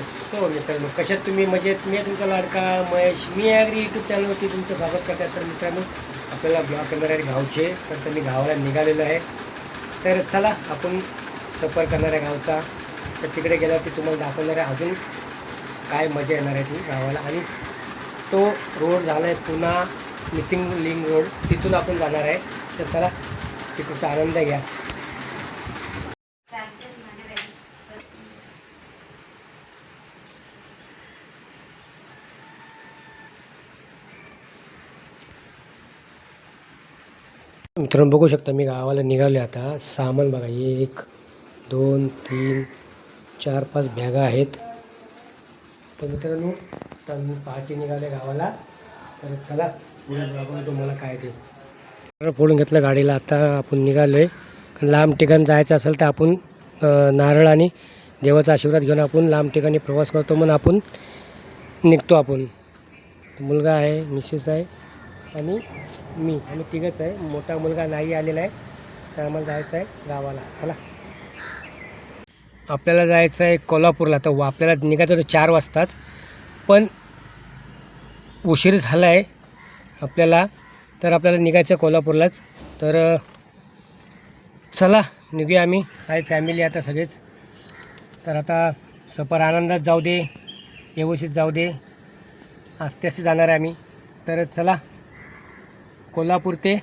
So मित्रांनो, कशात तुम्ही मजेत? मी तुमचा लाडका महेश, मी ॲग्री यूट्यूब चॅनलवरती तुमचं स्वागत करतात. तर मित्रांनो, आपल्याला ब्लॉग करणार आहे गावचे, तर मी गावाला निघालेलो आहे. तर चला आपण सफर करणार आहे गावचा. तर तिकडे गेल्यावरती तुम्हाला दाखवणार आहे अजून काय मजा येणार आहे ती गावाला. आणि तो रोड झाला आहे पुन्हा मिसिंग लिंक रोड, तिथून आपण जाणार आहे. तर चला तिकडचा आनंद घ्या. मित्रांनो, बघू शकता मी गावाला निघाले. आता सामान बघा, 1 2 3 4 5 बॅगा आहेत. तर मित्रांनो, आता मी पहाटे निघाले गावाला. तर चला पुढे तुम्हाला काय ते फोडून घेतलं गाडीला. आता आपण निघालो आहे, कारण लांब ठिकाण जायचं असेल तर आपण नारळ आणि देवाचा आशीर्वाद घेऊन आपण लांब ठिकाणी प्रवास करतो. म्हणून आपण निघतो. आपण मुलगा आहे, मिसेस आहे आणि मी, आम्ही तिघंच आहे. मोठा मुलगा नाही आलेला आहे, तर आम्हाला जायचं आहे गावाला. चला, आपल्याला जायचं आहे कोल्हापूरला. तर आपल्याला निघायचं होतं 4 वाजताच, पण उशीर झाला आहे आपल्याला. तर आपल्याला निघायचं आहे कोल्हापूरलाच. तर चला निघूया आम्ही, आहे फॅमिली आता सगळेच. तर आता सफर आनंदात जाऊ दे, व्यवस्थित जाऊ दे, आस्ते आस्ते जाणार आहे आम्ही. तर चला, कोल्हापूर ते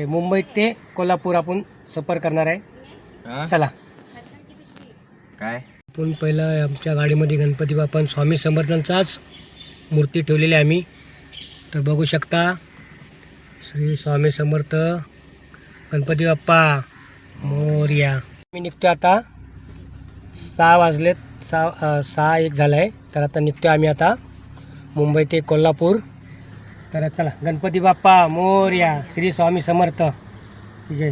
मुंबई ते कोल्हापूर आपण सफर करणार आहे. चला. काय आपण पहिलं आमच्या गाडीमध्ये गणपती बाप्पा स्वामी समर्थांचाच मूर्ती ठेवलेली आहे आम्ही. तर बघू शकता, श्री स्वामी समर्थ गणपती बाप्पा मोरया. मी निघतो आता. 6 वाजलेत, 6:01 झालं आहे. तर आता निघतो आम्ही आता मुंबई ते कोल्हापूर. तर चला, गणपती बाप्पा मोरया, श्री स्वामी समर्थ जय.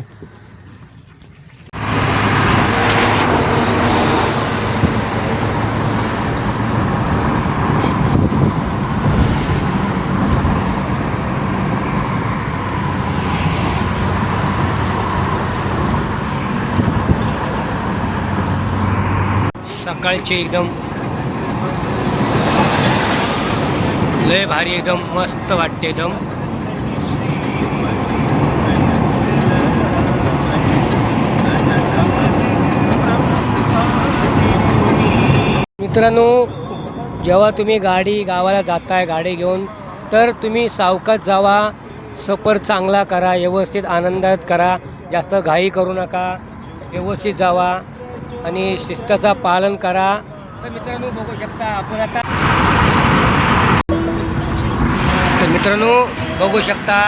सकाळचे एकदम लय भारी, एकदम मस्त वाटते एकदम. मित्रांनो, जेव्हा तुम्ही गावाला जाताय गाडी घेऊन, तर तुम्ही सावकाश जावा, सफर चांगला करा, व्यवस्थित आनंदात करा, जास्त घाई करू नका, व्यवस्थित जावा आणि शिस्ताचं पालन करा. तर मित्रांनो, बघू शकता आपण आता. तर मित्रांनो, बघू शकता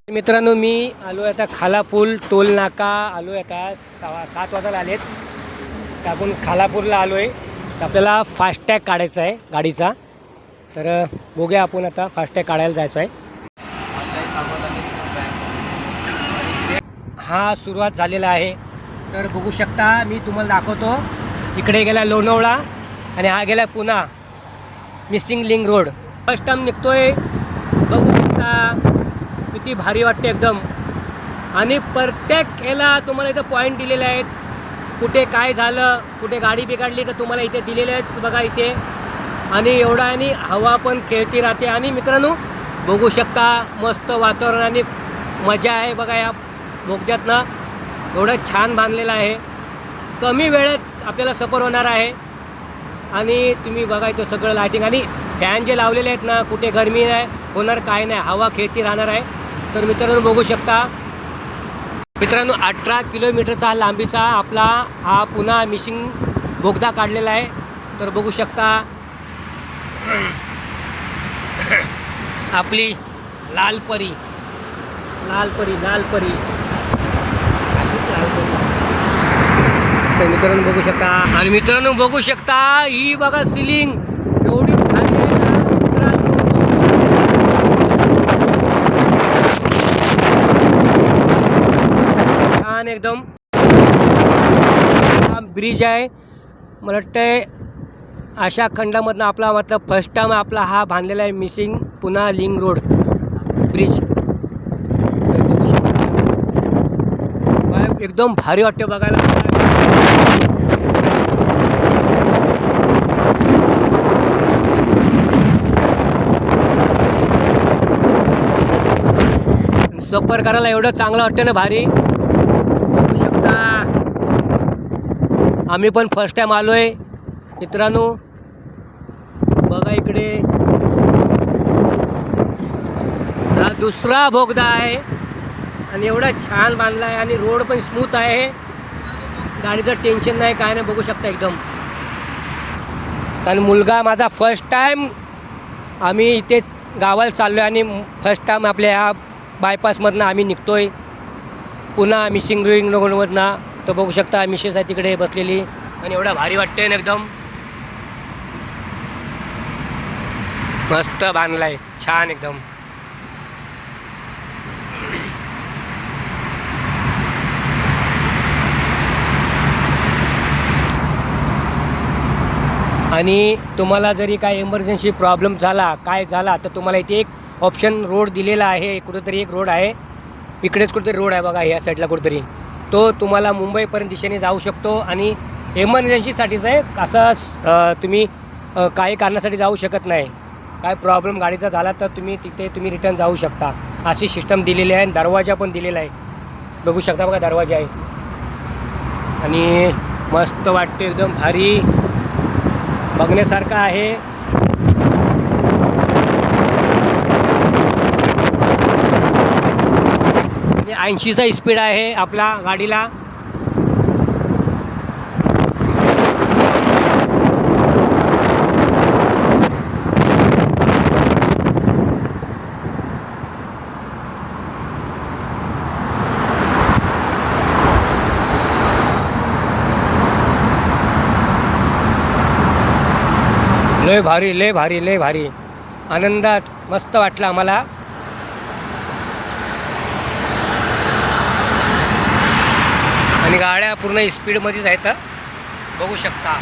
मित्रांनो, मी आलो आता खालापूल टोल नाका आलो आहे. आता 7 वाजायला आलेत. तर आपण खालापूरला आलो आहे. तर आपल्याला फास्टॅग काढायचा आहे गाडीचा. तर बघूया, आपण आता फास्टॅग काढायला जायचं आहे. हा सुरुवात झालेला आहे. तर बघू शकता, मी तुम्हाला दाखवतो. इकडे गेला लोणावळा आणि हा गेला पुन्हा missing link road. First time निघतोय. बघू शकता किती भारी वाटते एकदम. आणि प्रत्येक याला तुम्हाला इथं पॉईंट दिलेले आहेत. कुठे काय झालं, कुठे गाडी बिघडली, तर तुम्हाला इथे दिलेले आहेत बघा इथे. आणि एवढा, आणि हवा पण खेळती राहते. आणि मित्रांनो, बघू शकता मस्त वातावरण आणि मजा आहे बघा. या बोगद्यातनं एवढं छान बांधलेलं आहे. कमी वेळेत आपल्याला सफर होणार आहे. आणि तुम्ही बघा इथं सगळं लायटिंग आणि फॅन जे लावलेले आहेत ना, कुठे गरमी नाही होणार, काय नाही, हवा खेळती राहणार आहे. तर मित्रांनो, बघू शकता मित्रांनो, 18 किलोमीटरचा लांबीचा आपला हा पुन्हा मिसिंग बोगदा काढलेला आहे. तर बघू शकता आपली लालपरी लालपरी लालपरी अशी लालपरी आणि मित्रांनो बघू शकता, आणि मित्रांनो बघू शकता ही बघा सिलिंग एवढी भारी आहे ना मित्रांनो, छान एकदम. हा ब्रिज आहे, मला वाटतंय आशा खंडामधनं आपला मतलब फर्स्ट टाइम आपला हा बांधलेला आहे मिसिंग पुन्हा लिंक रोड ब्रिज. तर बघू शकता काय एकदम भारी वाटते बघायला. सफर करायला एवढं चांगलं वाटतं ना, भारी. बघू शकता आम्ही पण फर्स्ट टाइम आलोय मित्रांनो. बघा इकडे हा दुसरा बोगदा आहे आणि एवढा छान बांधला आहे आणि रोड पण स्मूथ आहे, गाडीचं टेन्शन नाही काय नाही. बघू शकता एकदम. कारण मुलगा माझा फर्स्ट टाइम आम्ही इथे गावाला चाललो आहे आणि फर्स्ट टाइम आपल्या ह्या बायपासमधनं आम्ही निघतोय पुन्हा मिसिंग लिंक रोडमधनं. तर बघू शकता मिसेस आहे तिकडे बसलेली आणि एवढा भारी वाटते ना एकदम. मस्त बांधलाय छान एकदम. आणि तुम्हाला जरी काय इमर्जन्सी प्रॉब्लेम झाला काय झाला तर तुम्हाला इथे एक ऑप्शन रोड दिलेला आहे. कुठेतरी एक रोड आहे, इकडेच कुठेतरी रोड आहे बघा ह्या साईडला कुठेतरी. तो तुम्हाला मुंबईपर्यंत दिशेने जाऊ शकतो आणि इमर्जन्सीसाठीच आहे. असं तुम्ही काही कारणासाठी जाऊ शकत नाही. काय प्रॉब्लेम गाडीचा झाला तर तुम्ही रिटर्न जाऊ शकता, अशी सिस्टम दिलेली आहे. दरवाजा पण दिलेला आहे, बघू शकता बघा दरवाजा आहे. आणि मस्त वाटते एकदम भारी बघण्यासारखं आहे. आणि 80चा स्पीड आहे आपला गाडीला. लय भारी लय भारी लय भारी, आनंदात मस्त वाटलं आम्हाला. आणि गाड्या पूर्ण स्पीडमध्येच आहेत बघू शकता.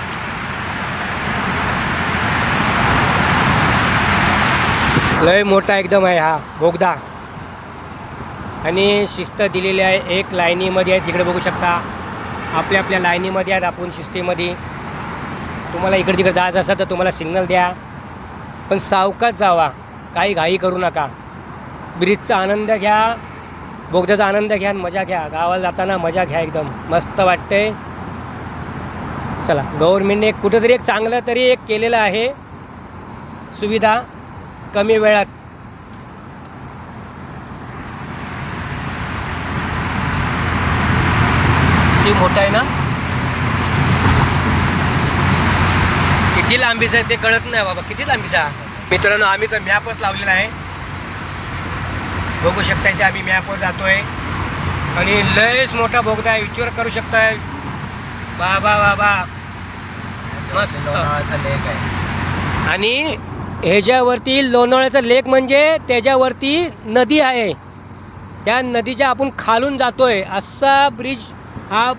लय मोठा एकदम आहे हा बोगदा आणि शिस्त दिलेली आहे. एक लाईनीमध्ये आहे तिकडे बघू शकता, आपल्या लाईनीमध्ये आहेत आपण शिस्तीमध्ये. तुम्हाला इकडे तिकडे जायचं असेल तर तुम्हाला सिग्नल द्या, पण सावकाश जावा, काही घाई करू नका. ब्रिजचा आनंद घ्या, बोगद्याचा आनंद घ्या, मजा घ्या. गावाला जाताना मजा घ्या, एकदम मस्त वाटते. चला, गव्हर्नमेंटने कुठंतरी एक चांगलं तरी एक केलेलं आहे सुविधा कमी वेळात. किती मोठा आहे ना, किती लांबीचा आहे ते कळत नाही बाबा, किती लांबीचा. मित्रांनो आम्ही तर मॅपच लावलेला आहे, बघू शकता. इथे आम्ही मॅपवर जातोय आणि लयच मोठा बोगदा आहे, विचार करू शकताय. बाबा बाबा मस्त लेक आहे. आणि ह्याच्यावरती लोणावळ्याचा लेक म्हणजे त्याच्यावरती नदी आहे, त्या नदीच्या आपण खालून जातोय असा ब्रिज हा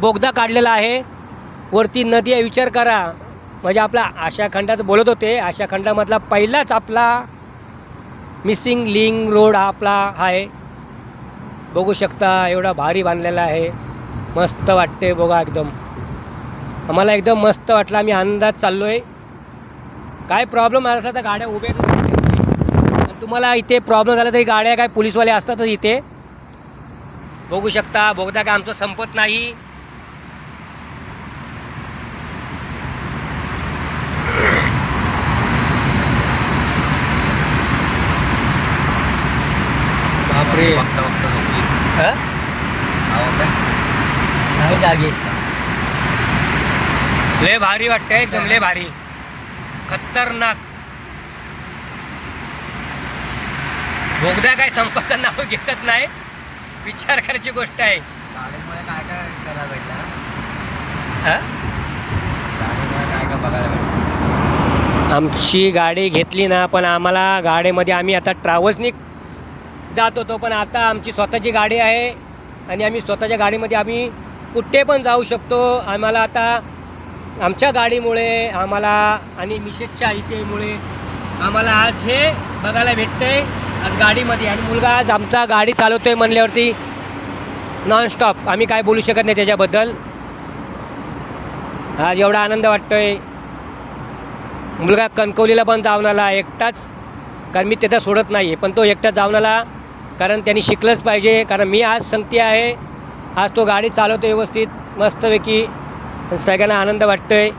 बोगदा काढलेला आहे. वरती नदी आहे, विचार करा. म्हणजे आपला आशा खंडात बोलत होते, आशा खंडामधला पहिलाच आपला मिसिंग लिंक रोड हा आपला आहे. बघू शकता एवढा भारी बांधलेला आहे, मस्त वाटते बघा एकदम. आम्हाला एकदम मस्त वाटलं, आम्ही आनंदात चाललो आहे. काय प्रॉब्लेम आला तर गाड्या उभ्या, आणि तुम्हाला इथे प्रॉब्लेम झाला तरी गाड्या काय पोलीसवाले असतातच इथे. बघू शकता बोगदा काय आमचं संपत नाही. बापरे, नाही जागी. लय भारी वाटतंय एकदम, लय भारी, खतरनाक बोगदा. काय संपाचं नाव घेतच नाही, विचार करायची गोष्ट आहे. गाडीमुळे काय काय करायला भेटलं ना. हा? गाडीमुळे काय काय बघायला भेटतं? आमची गाडी घेतली ना, पण आम्हाला गाडीमध्ये आम्ही आता ट्रॅव्हल्सनी जात होतो, पण आता आमची स्वतःची गाडी आहे आणि आम्ही स्वतःच्या गाडीमध्ये आम्ही कुठे पण जाऊ शकतो. आम्हाला आता आमच्या गाडीमुळे आम्हाला आणि मिसेसच्या इथेमुळे आम्हाला आज हे बघायला भेटतंय आज गाडीमध्ये. आणि मुलगा आज आमचा गाडी चालवतोय म्हणल्यावरती नॉनस्टॉप, आम्ही काय बोलू शकत नाही त्याच्याबद्दल. आज एवढा आनंद वाटतोय. मुलगा कणकवलीला पण जाऊन आला एकटाच, कारण मी तिथं सोडत नाही आहे, पण तो एकटाच जाऊन आला कारण त्यांनी शिकलंच पाहिजे. कारण मी आज संगती आहे, आज तो गाडी चालवतो व्यवस्थित मस्तपैकी. सगळ्यांना आनंद वाटतो आहे,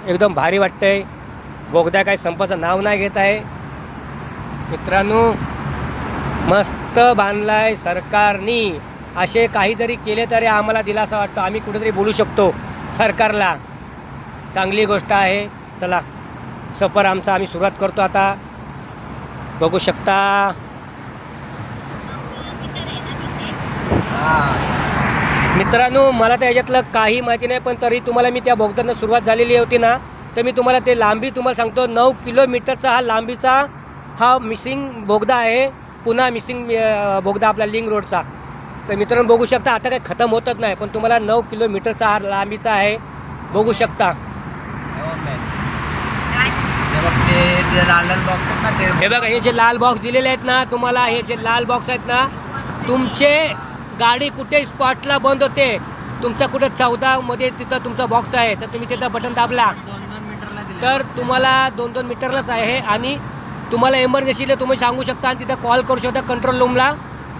एकदम भारी वाटतं आहे. बोगदा काय संपाचं नाव नाही घेत आहे. मित्रांनो, मस्त बांधला आहे सरकारनी. असे काही जरी केले तरी आम्हाला दिलासा वाटतो, आम्ही कुठेतरी बोलू शकतो सरकारला. चांगली गोष्ट आहे. चला सफर आमचा आम्ही सुरुवात करतो आता. बघू शकता मित्रांनो, मला तर याच्यातलं काही माहिती नाही, पण तरी तुम्हाला मी त्या बोगद्यानं सुरुवात झालेली होती ना, तर मी तुम्हाला ते लांबी तुम्हाला सांगतो. 9 किलोमीटरचा हा लांबीचा हा मिसिंग बोगदा आहे. पुन्हा मिसिंग बोगदा आपला लिंक रोडचा. तर मित्रांनो बघू शकता, आता काही खतम होतच नाही, पण तुम्हाला 9 किलोमीटरचा हा लांबीचा आहे. बघू शकता. ते लाल लाल बॉक्स आहेत ना, ते हे बघा, हे जे लाल बॉक्स दिलेले आहेत ना तुम्हाला, हे जे लाल बॉक्स आहेत ना, तुमचे गाडी कुठे स्पॉटला बंद होते, तुमचा कुठे 14 मध्ये तिथं तुमचा बॉक्स आहे, तर तुम्ही तिथं बटन दाबला 2-2 मीटरला दिले. तर तुम्हाला 2-2 मीटरलाच आहे. आणि तुम्हाला एमर्जन्सीला तुम्ही सांगू शकता आणि तिथं कॉल करू शकता कंट्रोल रूमला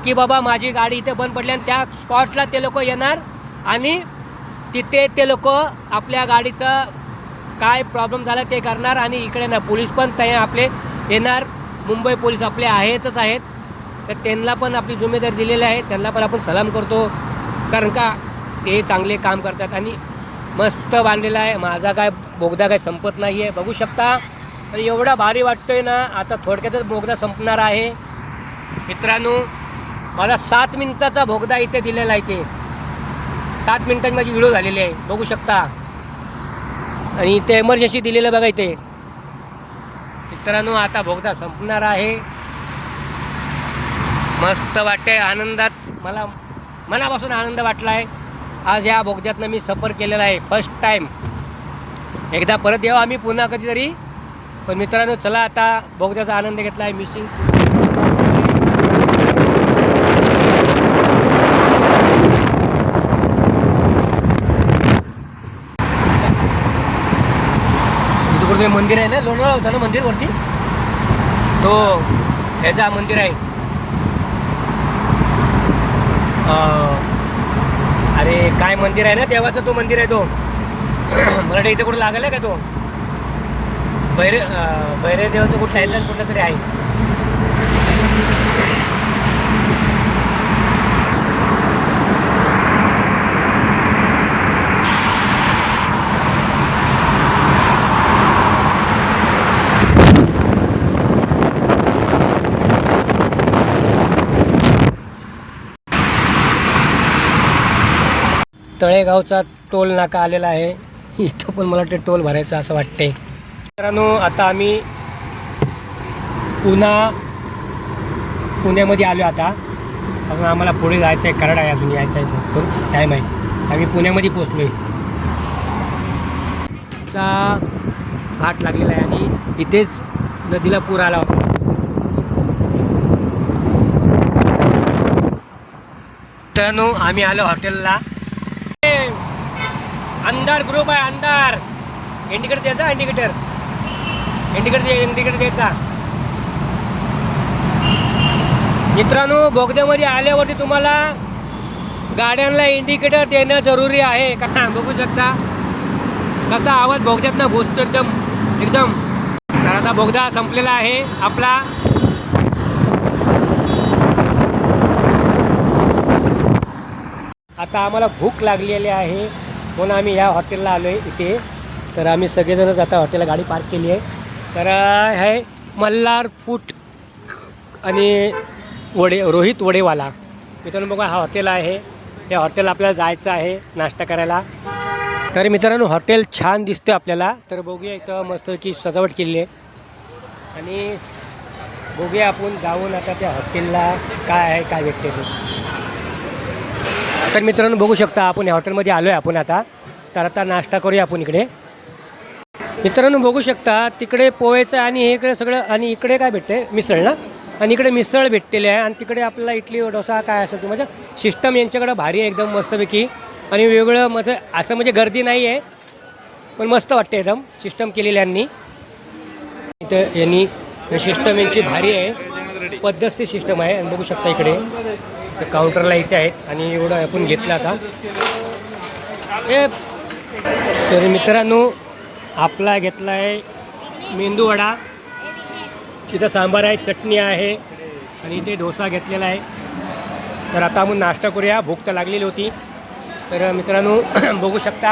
की बाबा माझी गाडी इथे बंद पडली, आणि त्या स्पॉटला ते लोक येणार आणि तिथे ते लोक आपल्या गाडीचं काय प्रॉब्लेम झाला ते करणार. आणि इकडे ना पोलीस पण ते आपले येणार, मुंबई पोलीस आपले आहेतच आहेत, तर त्यांना पण आपली जिम्मेदारी दिलेली आहे. त्यांना पण आपण सलाम करतो, कारण का ते चांगले काम करतात. आणि मस्त बांधलेला आहे. माझा काय बोगदा काय संपत नाही आहे, बघू शकता. तर एवढा भारी वाटतोय ना. आता थोडक्यातच बोगदा संपणार आहे. मित्रांनो, माझा 7 मिनिटाचा बोगदा इथे दिलेला आहे. ते 7 मिनिटांची माझी व्हिडिओ झालेली आहे, बघू शकता. आणि इथे एमर्जन्सी दिलेलं बघा इथे. मित्रांनो, आता बोगदा संपणार आहे. मस्त वाटते, आनंदात मला मनापासून आनंद वाटला आहे. आज या बोगद्यातनं मी सफर केलेला आहे फर्स्ट टाईम. एकदा परत येऊ आम्ही पुन्हा कधीतरी. पण मित्रांनो चला, आता बोगद्याचा आनंद घेतला आहे. मिसिंग कुठे मंदिर आहे ना, लोणावळा होता ना मंदिर वरती, तो ह्याचा मंदिर आहे. अरे काय मंदिर आहे ना, देवाचं तो मंदिर आहे तो. मला इथे कुठं लागलं का तो भैरव देवाचं कुठलं आहे, कुठलं तरी आहे. तळेगावचा टोल नाका आलेला आहे. इथं पण मला ते टोल भरायचं असं वाटते. मित्रांनो, आता आम्ही पुण्यामध्ये आलो. आता अजून आम्हाला पुढे जायचं आहे, कराड आहे, अजून यायचं आहे, भरपूर टाईम आहे. आम्ही पुण्यामध्ये पोचलो आहे. चा घाट लागलेला आहे आणि इथेच नदीला पूर आला होता. मित्रांनो, आम्ही आलो हॉटेलला. अंधार ग्रुप आहे, अंधार. इंडिकेटर द्यायचा, इंडिकेटर द्यायचा. मित्रांनो, बोगद्यामध्ये आल्यावरती तुम्हाला गाड्यांना इंडिकेटर देणं जरुरी आहे. का बघू शकता कसा आवाज बोगद्यातनं घुसतो एकदम. तर आता बोगदा संपलेला आहे आपला. आता आम्हाला भूक लागलेली आहे म्हणून आम्ही या हॉटेलला आलो आहे इथे. तर आम्ही सगळेजणच आता हॉटेलला गाडी पार्क केली आहे. तर हे मल्हार फूड आणि रोहित वडेवाला. मित्रांनो बघा, हा हॉटेल आहे. या हॉटेल आपल्याला जायचं आहे नाश्ता करायला. तर मित्रांनो हॉटेल छान दिसतं आपल्याला. तर बघूया इथं मस्तपैकी सजावट केलेली आहे आणि बघूया आपण जाऊन आता त्या हॉटेलला काय आहे काय भेटते ते. तर मित्रांनो बघू शकता आपण या हॉटेलमध्ये आलो आहे आपण आता. तर आता नाश्ता करूया आपण इकडे. मित्रांनो बघू शकता तिकडे पोहेचं आणि हे इकडे सगळं आणि इकडे काय भेटते मिसळ ना आणि इकडे मिसळ भेटलेली आहे आणि तिकडे आपल्याला इडली डोसा काय असेल ते म्हणजे सिस्टम यांच्याकडं भारी आहे एकदम मस्तपैकी आणि वेगळं म्हणजे असं म्हणजे गर्दी नाही आहे पण मस्त वाटते एकदम सिस्टम केलेली यांनी. इथं यांनी सिस्टम यांची भारी आहे पद्धतशीर सिस्टम आहे आणि बघू शकता इकडे तर काउंटरला इथे आहेत आणि एवढं आपण घेतलं आता. तर मित्रांनो आपला घेतला आहे मेंदू वडा, इथं सांबार आहे, चटणी आहे आणि इथे डोसा घेतलेला आहे. तर आता आपण नाश्ता करूया, भूक तर लागलेली होती. तर मित्रांनो बघू शकता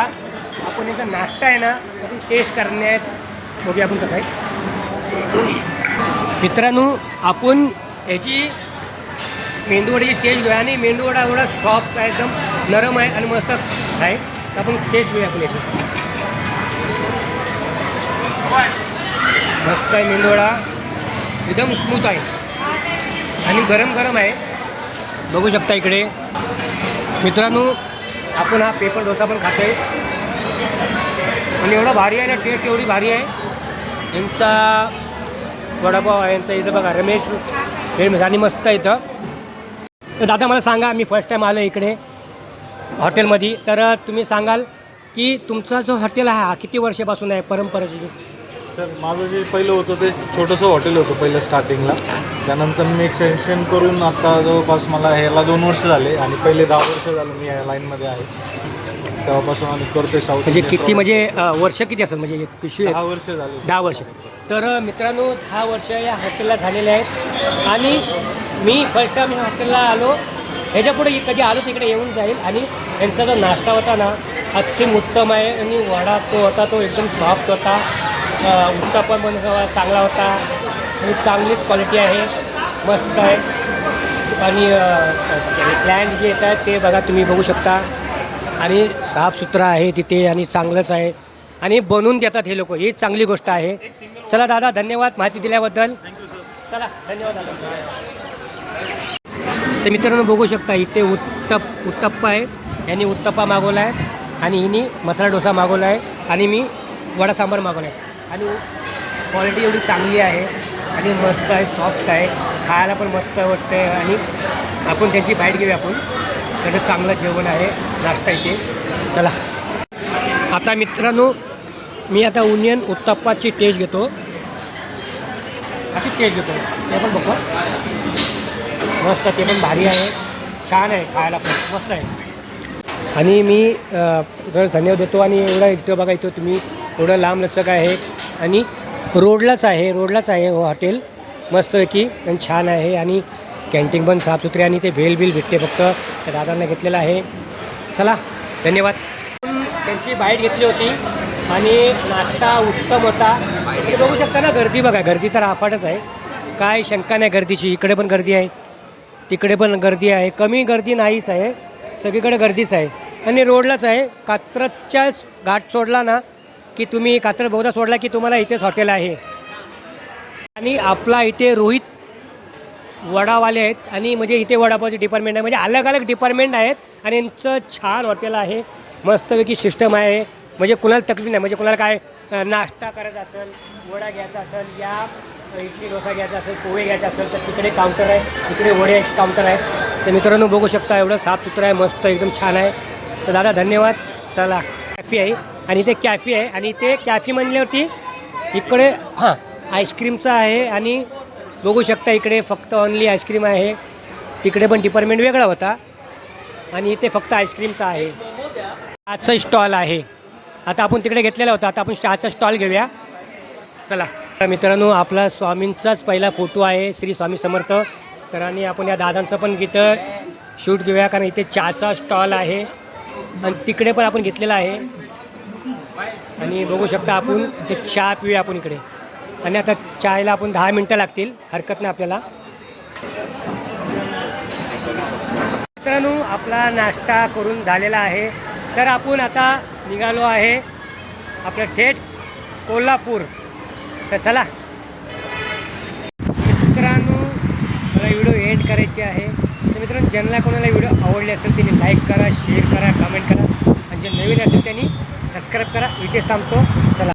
आपण इथं नाश्ता आहे ना आपण टेस्ट करण्यात बघूया आपण कसं आहे. मित्रांनो आपण याची मेंदूवड्याची टेस्ट घेऊया आणि मेंदूवडा एवढा सॉफ्ट आहे एकदम नरम आहे आणि मस्त आहे. तर आपण टेस्ट घेऊया आपण याची. मस्त आहे मेंदूवडा एकदम स्मूथ आहे आणि गरम गरम आहे बघू शकता इकडे. मित्रांनो आपण हा पेपर डोसा पण खातो आहे आणि एवढा भारी आहे ना टेस्ट एवढी भारी आहे. यांचा वडापाव आहे यांचा इथं बघा रमेश आणि मस्त आहे इथं. तर दादा मला सांगा मी फर्स्ट टाईम आलो इकडे हॉटेलमध्ये तर तुम्ही सांगाल की तुमचा जो हॉटेल आहे हा किती वर्षापासून आहे परंपरेची. सर माझं जे पहिलं होतं ते छोटंसं हॉटेल होतं पहिलं स्टार्टिंगला. त्यानंतर मी एक्सटेन्शन करून आता जवळपास मला ह्याला 2 वर्ष झाले आणि पहिले 10 वर्ष झालं मी या लाईनमध्ये आहे. तेव्हापासून आम्ही करतोय साऊथ म्हणजे किती म्हणजे वर्ष किती असेल म्हणजे 10 वर्ष झाले. 10 वर्ष. तर मित्रांनो 10 वर्ष या हॉटेलला झालेले आहेत आणि मी फर्स्ट टाईम या हॉटेलला आलो. ह्याच्यापुढे कधी आलो तिकडे येऊन जाईल आणि यांचा जो नाश्ता होता ना अत्यंत उत्तम आहे आणि वडा तो होता तो एकदम सॉफ्ट होता. उत्तप्पा पण चांगला होता आणि चांगलीच क्वालिटी आहे मस्त आहे आणि क्लायंट जे येत आहेत ते बघा तुम्ही बघू शकता आणि साफसुथरा आहे तिथे आणि चांगलंच आहे आणि बनवून देतात हे लोक ही चांगली गोष्ट आहे. चला दादा धन्यवाद माहिती दिल्याबद्दल. चला धन्यवाद दादा. तर मित्रांनो बघू शकता इथे उत्तप्पा आहे यांनी उत्तप्पा मागवला आहे आणि हिनी मसाला डोसा मागवला आहे आणि मी वडा सांबार मागवला आहे आणि क्वालिटी एवढी चांगली आहे आणि मस्त आहे सॉफ्ट आहे खायला पण मस्त वाटतं आहे आणि आपण त्यांची बाईट घेऊया आपण. त्याचं चांगलं जेवण आहे नाश्ता इथे. चला आता मित्रांनो मी आता ओनियन उत्तप्पाची टेस्ट घेतो अशी टेस्ट घेतो ते पण बघा मस्त ते पण भारी आहे छान आहे खायला पण मस्त आहे आणि मी जर धन्यवाद देतो. आणि एवढा इथं बघा इथं तुम्ही एवढं लांब लचक आहे आणि रोडलाच आहे हो हॉटेल मस्तपैकी आणि छान आहे आणि कॅन्टीन पण साफसुथरी आणि ते भेल भेटते फक्त त्या दादांना घेतलेलं आहे. चला धन्यवाद. त्यांची बाईट घेतली होती आणि नाश्ता उत्तम होता. हे बघू शकता ना गर्दी बघा गर्दी तर अफाटच आहे काय शंका नाही गर्दीची. इकडे पण गर्दी आहे तिकडे पण गर्दी आहे कमी गर्दी नाहीच आहे सगळीकडे गर्दीच आहे आणि रोडलाच आहे. कात्रजच्याच घाट सोडला ना की तुम्ही कात्रज बोगदा सोडला की तुम्हाला इथेच हॉटेल आहे आणि आपला इथे रोहित वडावाले आहेत आणि म्हणजे इथे वडापावचे डिपार्टमेंट आहे म्हणजे अलग अलग डिपार्टमेंट आहेत आणि यांचं छान हॉटेल आहे मस्तपैकी सिस्टम आहे म्हणजे कुणाला तकलीफ नाही. म्हणजे कुणाला काय नाश्ता करायचा असेल वडा घ्यायचा असेल या इडली डोसा घ्यायचा असेल पोहे घ्यायचा असेल तर तिकडे काउंटर आहे तिकडे वडे काउंटर आहे. तर मित्रांनो बघू शकता एवढं साफसुथरं आहे मस्त एकदम छान आहे. तर दादा धन्यवाद. चला कॅफे आहे आणि इथे कॅफे आहे आणि इथे कॅफे म्हणल्यावरती इकडे हां आईस्क्रीमचं आहे आणि बघू शकता इकडे फक्त ओनली आईस्क्रीम आहे. तिकडे पण डिपार्टमेंट वेगळा होता आणि इथे फक्त आईस्क्रीमचा आहे. चहाचा स्टॉल आहे. आता आपण तिकडे घेतलेला होता आता आपण चहाचा स्टॉल घेऊया. चला तर मित्रांनो आपला स्वामींचाच पहिला फोटो आहे श्री स्वामी समर्थ. तर आणि आपण या दादांचं पण इथं शूट घेऊया कारण इथे चहाचा स्टॉल आहे आणि तिकडे पण आपण घेतलेला आहे आणि बघू शकता आपण इथे चहा पिऊया आपण इकडे. आणि आता चायला आपण 10 मिनटं लागतील हरकत नाही आपल्याला. मित्रांनो आपला नाश्ता करून झालेला आहे तर आपण आता निघालो आहे आपलं थेट कोल्हापूर. तर चला मित्रांनो, मला व्हिडिओ एंड करायची आहे. तर मित्रांनो, ज्यांना कोणाला व्हिडिओ आवडले असेल त्यांनी लाईक करा, शेअर करा, कमेंट करा आणि जे नवीन असेल त्यांनी सबस्क्राईब करा. इथेच थांबतो. चला.